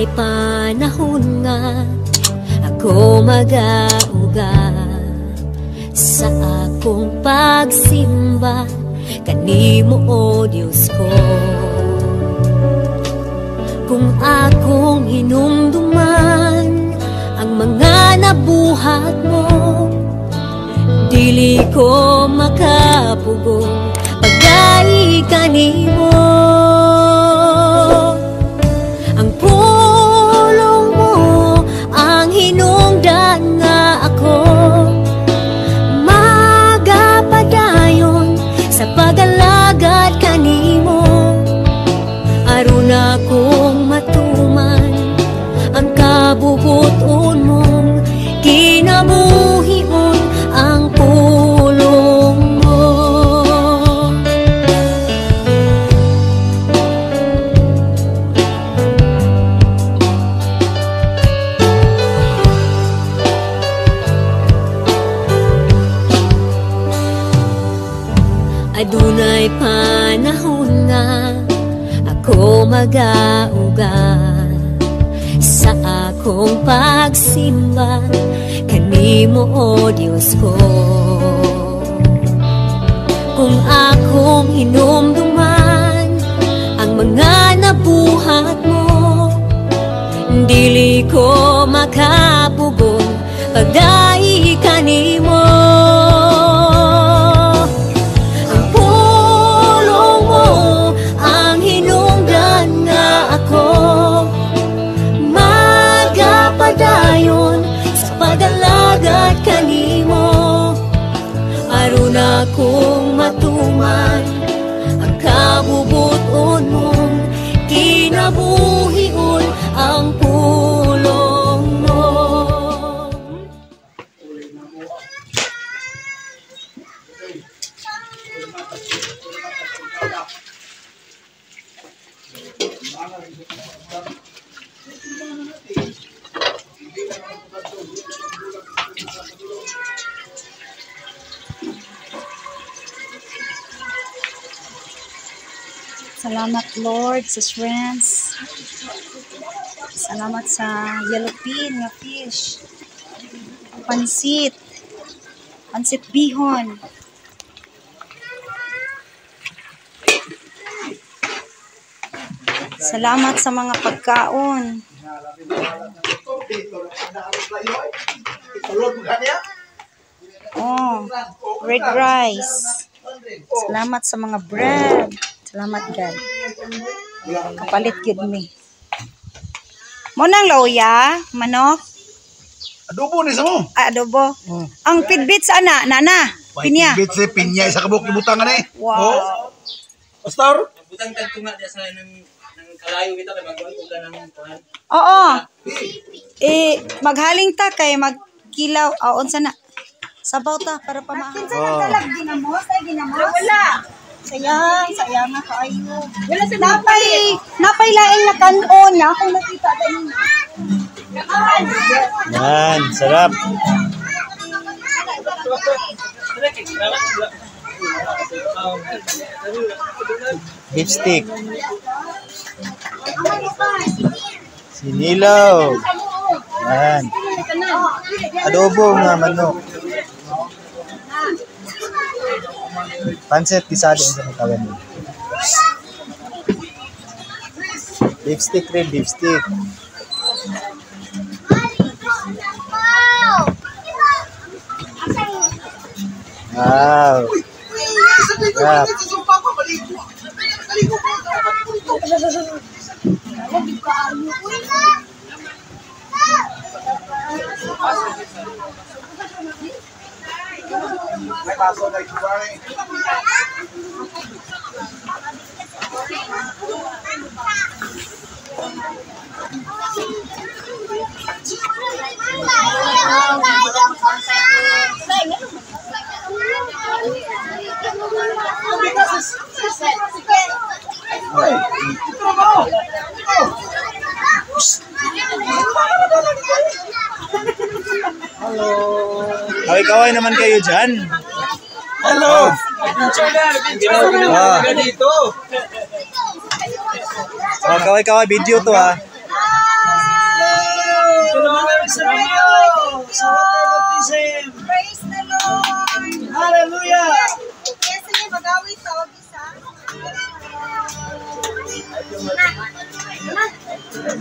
Adunay panahon nga ako mag-auga sa akong pagsimba kanimo o Diyos ko. Kung akong hinumduman ang mga nabuhat mo, dili ko makapugong pagdai kanimo. Ang pulong mo ang hinungdan nga ako magapadayon sa pag-alagad kanimo. Aron akong matuman ang kabubuton mong kinabuhion ang pulong mo. Adunay panahon nga ako mag-auga sa akong pagsimba kanimo o Diyos ko. Kung akong hinumduman ang mga nabuhat mo, dili ko makapugong pagdai kanimo. Ang pulong mo ang hinungdan nga ako magapadayon sa pag-alagad kanimo. Aron akong matuman ang kabubuton mong kinabuhion ang pulong mo. Salamat Lord sa shrimps. Salamat sa yellowfin nga fish. Pansit. Pansit bihon. Salamat sa mga pagkaon. Oh, red rice. Salamat sa mga bread. Salamat God. Kapalit yun mi. Mo nang lauya, manok. Adobo ni sa mo. Adobo. Ang pidbit sa ana, nana. Pinya. Pidbit sa pinya sa kabuk ibutangan eh. Wow. Pastor. Butang tag tunga dia sa nang kalayo kita kay magkuan ko kanang kuan. Oo. Maghaling ta kay magkilaw. Unsa na? Sabaw ta para pamahaw. Kinsa nagdalag ginamos? Ay ginamos? Wala. Sayang nga kaayo. Wala sa napay laing na kanon na akong nakita din. Yan, sarap. Beef stick. Sinilaw. Yan. Adobo nga manok. Pansit kisado sa katawan mo. Beef stick rin, beef stick. Wow. Sarap. May baso na ikuwari. Kaway-kaway naman kayo dyan. Hello! Kaway-kaway video to ha. Salamat sa water baptism. Praise the Lord. Hallelujah. Yes, sige, mag-awit sa isa. Praise the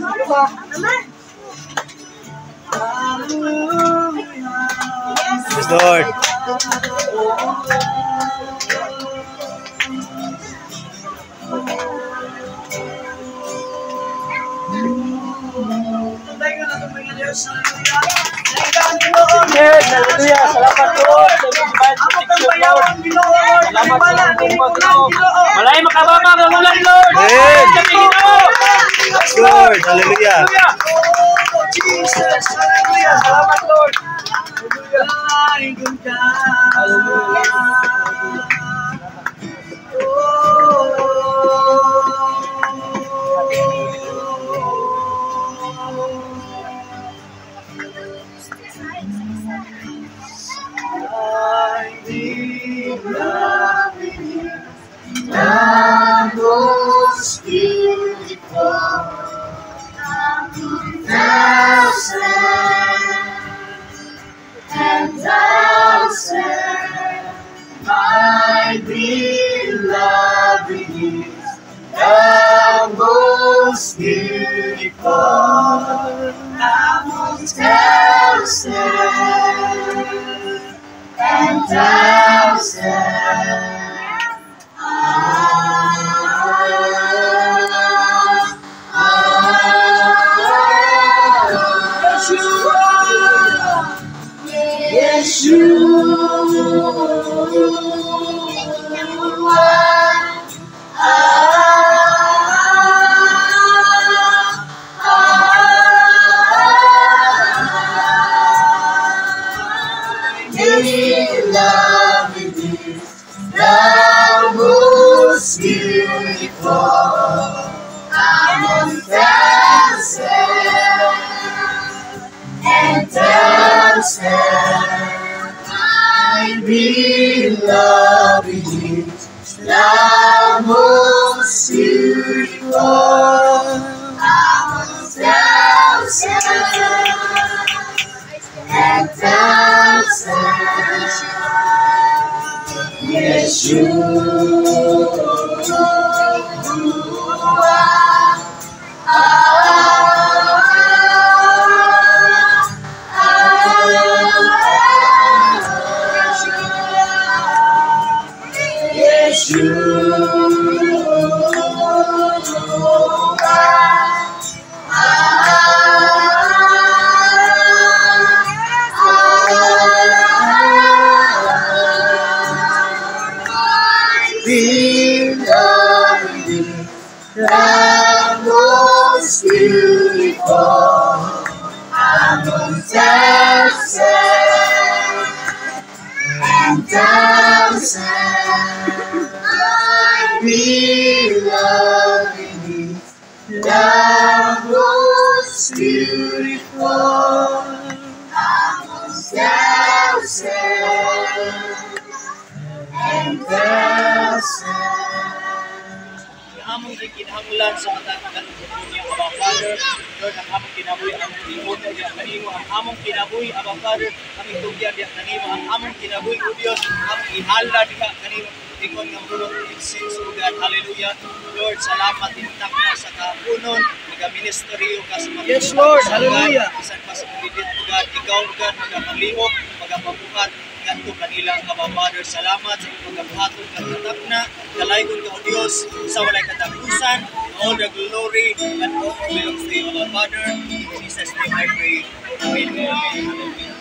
Lord. Hallelujah. Salamat Lord. Salamat sa Panginoon. Malay makababa ng ulan Lord. Amen. Yes Lord. Hallelujah. Jesus. Hallelujah. Salamat Lord. Among kinahanglan sa matatagan niya Abba Father, Lord, ang among kinabuhi ang limot diya kanimo, ang among kinabuhi Abba Father, aming tugyan diya kanimo, ang among kinabuhi o Dios, among ihala diha kanimo tingon nga bulot since God, hallelujah. Lord, salamat intak na sa kapunon, naga-ministeryo ka sa mga Yes, Lord, hallelujah. Isan pa sa pagdidit God, ikaw God, magamalihok, magapabuhat, kanto kanila Abba Father, salamat sa iyong pagkabuhaton katatak na kalaygon ka o Diyos sa walay katapusan, all the glory and honor belongs to you Abba Father, in Jesus name I pray, amen, amen, amen.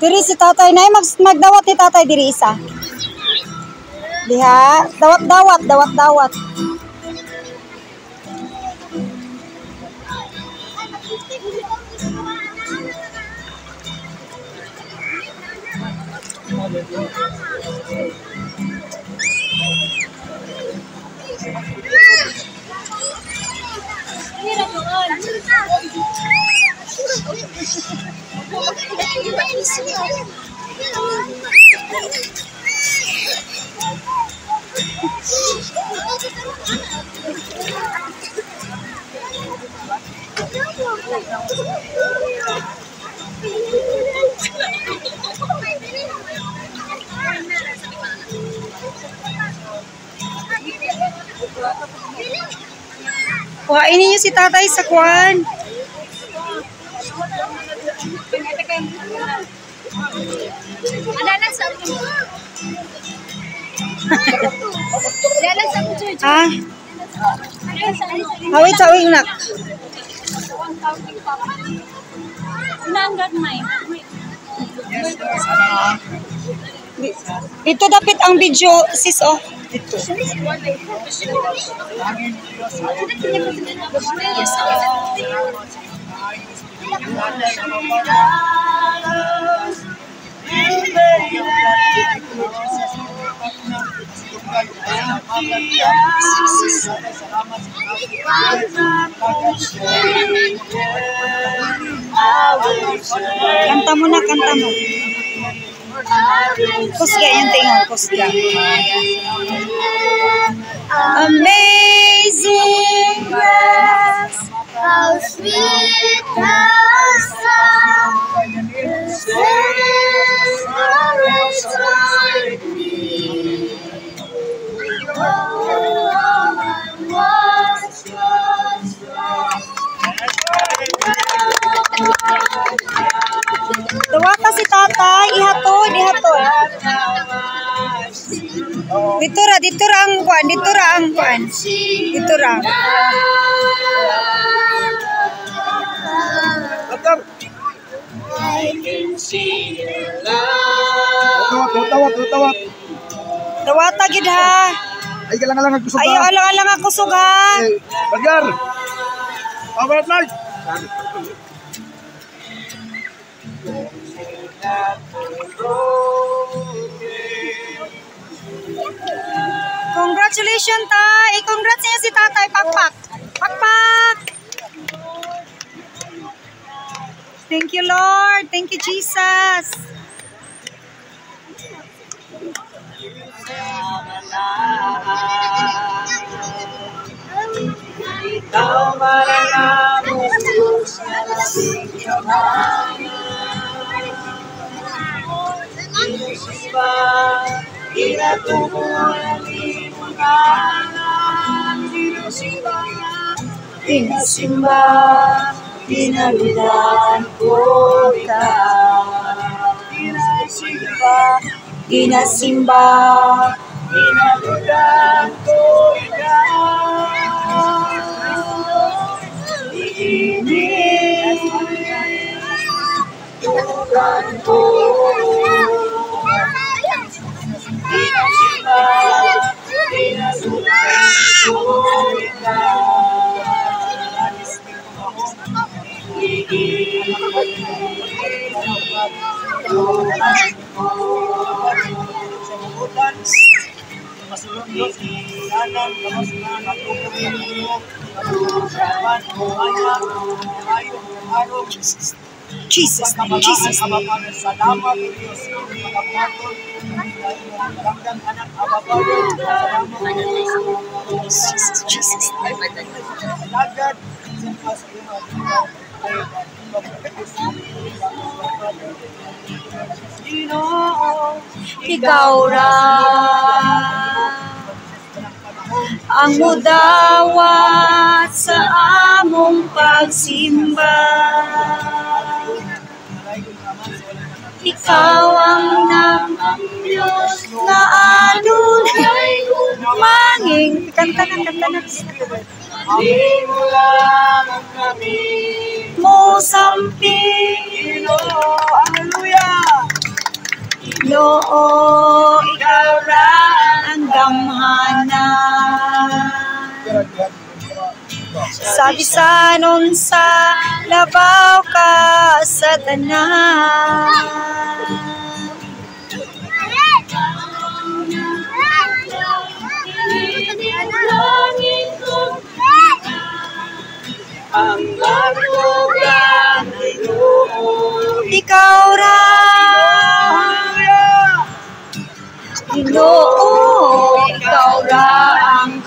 Diri si tatay na magdawat ni tatay diri isa. Diha, dawat. Kuhain niyo si tatay sa kwan. Ah. Hawit sa uwing nak. Dito dapat ang video, sis, oh. Dito. Kanta mo na, kanta mo. Kusga yung tingon, kusga. Amazing grace, how sweet the sound, the saints are restored me. Tawa ka si tatay, ihatod, ihatod. Dito ra ang kuan, dito ra ang kuan. Dito ra. Tawat. Dawata gid ha. Ay galang agkusog. Ayo alang ako suga. Bagyar. Overnight night. Congratulations, tay. I-congrats niya si tatay. Pakpak. Pakpak. Thank you, Lord. Thank you, Jesus. Ikaw maranamo Diyos na lasing kamay. Sinusimba, inatunguhan ni mga anak. Sinusimba, pinaludan ko ka. Inasimba, pinaludan ko ka. Tuhan ko, inasimba, pinaludan ko ka. Jesus, Jesus. Salamat Diyos. Jesus. Ikaw ra ang mudawat sa among pagsimba. Ikaw ang namang Diyos na adunay umangin. Kanta na. Di mo lamang kami Mo samping Hallelujah! Ginoo, ikaw ra ang gamhanan. Sa bisanon sa labaw ka sa tanan. Ang larugan Ikaw ra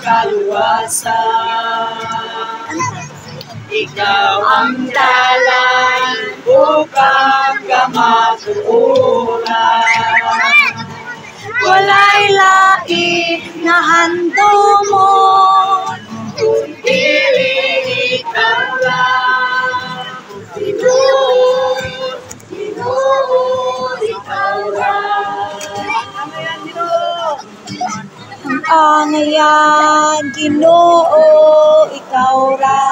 kaluwasan. Ikaw ang dalan upang kamatuoran. Walay lain nga hando mo, Kundi ikaw lang. Ginoo, ikaw lang. ang angayan, Ginoo, ikaw ra.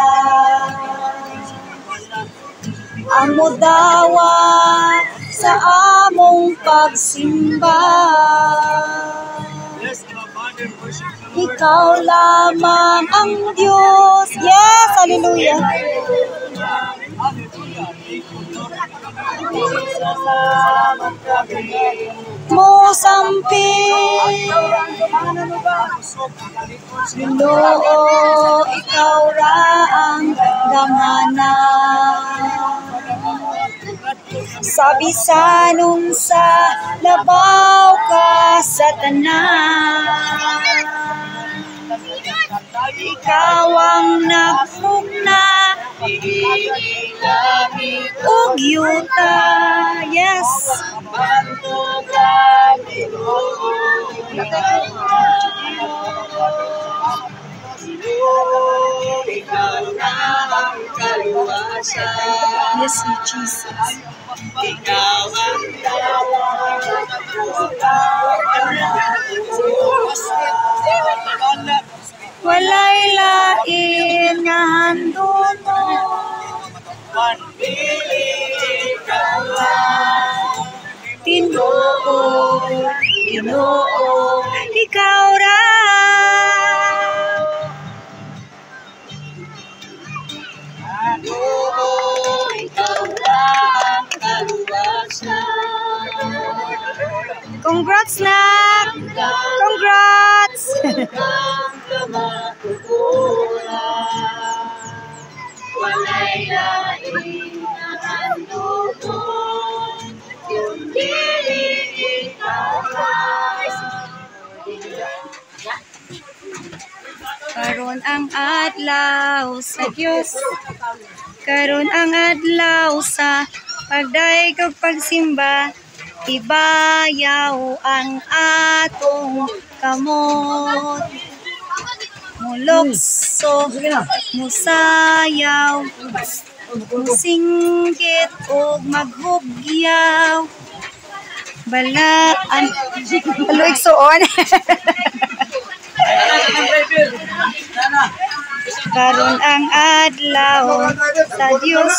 Amo dawa sa among pagsimba. Ikaw lamang ang Diyos. Yes, hallelujah. Mo sampi, Ginoo, ikaw ra ang gamana. Sa bisanong sa labaw ka sa tanan, ikaw ang nagpugna ug yuta. Yes. Yes, Jesus. Ikaw ang Walay lain nga handon mo, Ginoo, Ginoo, ikaw ra. Congrats, Nak! Congrats! Karon ang adlaw sa Dios, karon ang adlaw sa pagdaig ug pagsimba, ibayaw ang atong kamot. Mulokso, musayaw, musinggit ug maghugyaw. Balaan, aluig suon. Karon ang adlaw sa Dios.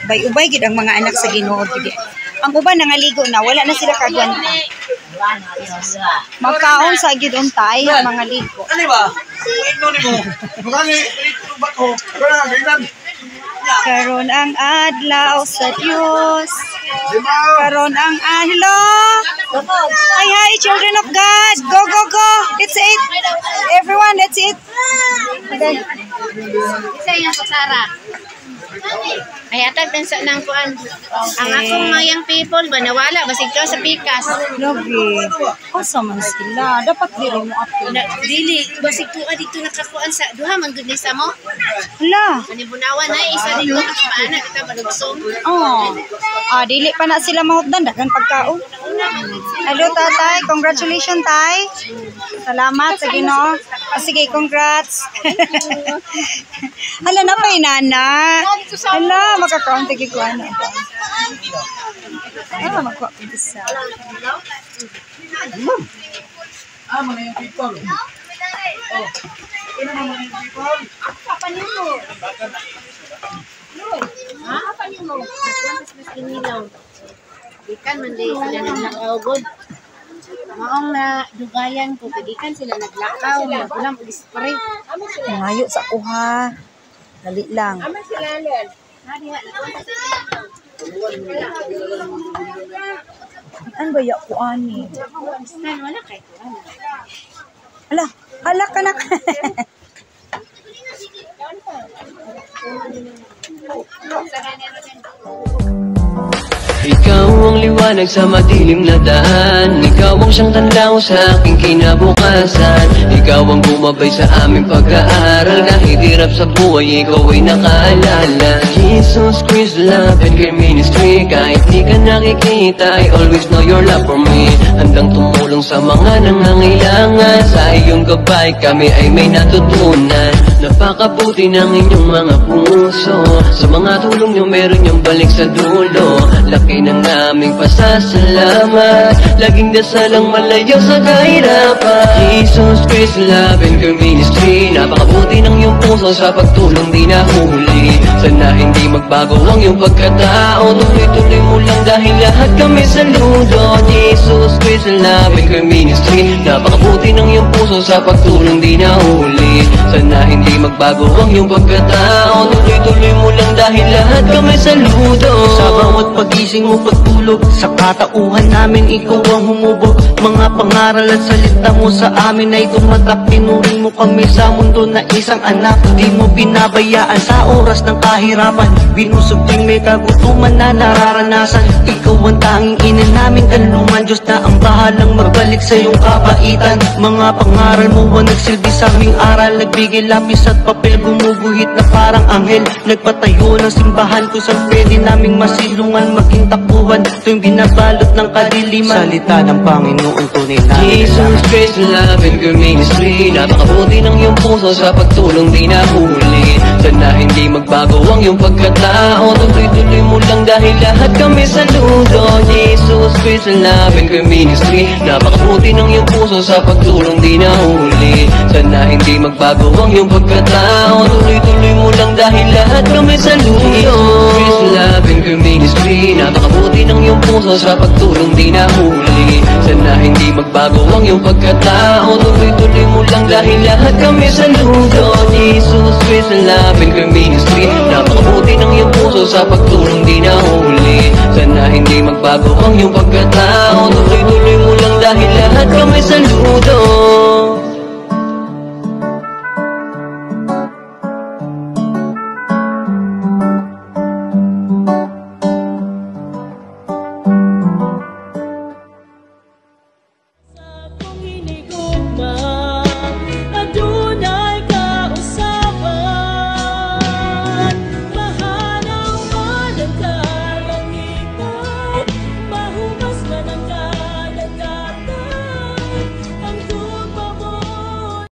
Bay-ubay gid ang mga anak sa Ginoo gid. Ang uban nangaligo na, wala na sila kagwan. Magkaon sa gid untay mga ligo. Ano ba? Ito ni mo. Bukani ba ko? Ganyan. Karon ang adlaw sa Dios. Karon ang hello. Hi, children of God. Go, go, go. Let's eat. Everyone, let's eat. Okay. Isa yung Sara. Ay atag din sa nang kuan. Ang akong mga young people ba nawala basig ka sa pikas. Lagi. Asa man sila? Dapat dili mo ato. Dili basig tuwa dito nakakuan sa duha man gud ni sa mo. Hala. Manibunawan na isa dito paana kita balugsong. Oh. Dili pa na sila mahutdan dagan pagkaon. Hello, tatay. Congratulations, tay. Salamat sa Ginoo. Sige, congrats. Hala na pa inana. Hala, makakaon tigi ko ana. Magkuha ko isa. Mga yung people. Ikan man di sila naglakaw. Maong na dugayan ko kadikan sila naglakaw, nagulang pag-spray. Ngayo sa kuha. Dali lang. Ano ba yak ko ani? Wala kay kuan. Hala, hala ka na. Ikaw ang liwanag sa madilim na daan. Ikaw ang siyang tanda sa aking kinabukasan. kinabukasan. Ikaw ang bumabay sa aming pag-aaral. Kahit hirap sa buhay, ikaw ay nakaalala. Jesus Christ Love and Care Ministry. Kahit di ka nakikita, I always know your love for me. Handang tumulong sa mga nangangailangan. Sa iyong gabay kami ay may natutunan. Napakabuti ng inyong mga puso. Sa mga tulong nyo meron yung balik sa dulo. Laki ng aming pasasalamat. Laging dasalang malayo sa kahirapan. Jesus Christ Love and Care Ministry. Napakabuti ng iyong puso sa pagtulong di nahuli. Sana hindi magbago ang iyong pagkatao. Tuloy-tuloy mo lang dahil lahat kami saludo. Jesus Christ Love and Care Ministry. Napakabuti ng iyong puso sa pagtulong di nahuli. Sana hindi magbago ang iyong pagkatao. Tuloy-tuloy mo lang dahil lahat kami saludo. Sa bawat pagising mo pagtulog, sa katauhan namin ikaw ang humubog. Mga pangaral at salita mo sa amin ay tumatak. Tinuring mo kami sa mundo na isang anak. Di mo binabayaan sa oras ng kahirapan. Binusog tuwing may kagutuman na nararanasan. Ikaw ang tanging ina namin kanluman. Diyos na ang bahalang magbalik sa iyong kabaitan. Mga pangaral mo ang nagsilbi sa aming aral. Nagbigay lapis at papel, gumuguhit na parang anghel. Nagpatayo ng simbahan kung saan pwede naming masilungan. Maging takbuhan tuwing binabalot ng kadiliman. Salita ng Panginoon tunay na Jesus Christ Love and Care Ministry. Napakabuti ng iyong puso sa pagtulong di nahuli. Sana hindi magbago ang iyong pagkatao. Tuloy-tuloy mo lang dahil lahat kami saludo. Jesus Christ Love and Care Ministry. Napakabuti ng iyong puso sa pagtulong di nahuli. Sana hindi magbago ang iyong pagkatao. Tuloy-tuloy mo lang dahil lahat kami saludo. Jesus Christ Love and Care Ministry. Napakabuti ng iyong puso sa pagtulong di nahuli. Sana hindi magbago ang iyong pagkatao. Tuloy-tuloy mo lang dahil lahat kami saludo. Jesus Christ Love and Care Ministry. Napakabuti ng iyong puso sa pagtulong di nahuli. Sana hindi magbago ang iyong pagkatao. Tuloy-tuloy mo lang dahil lahat kami saludo.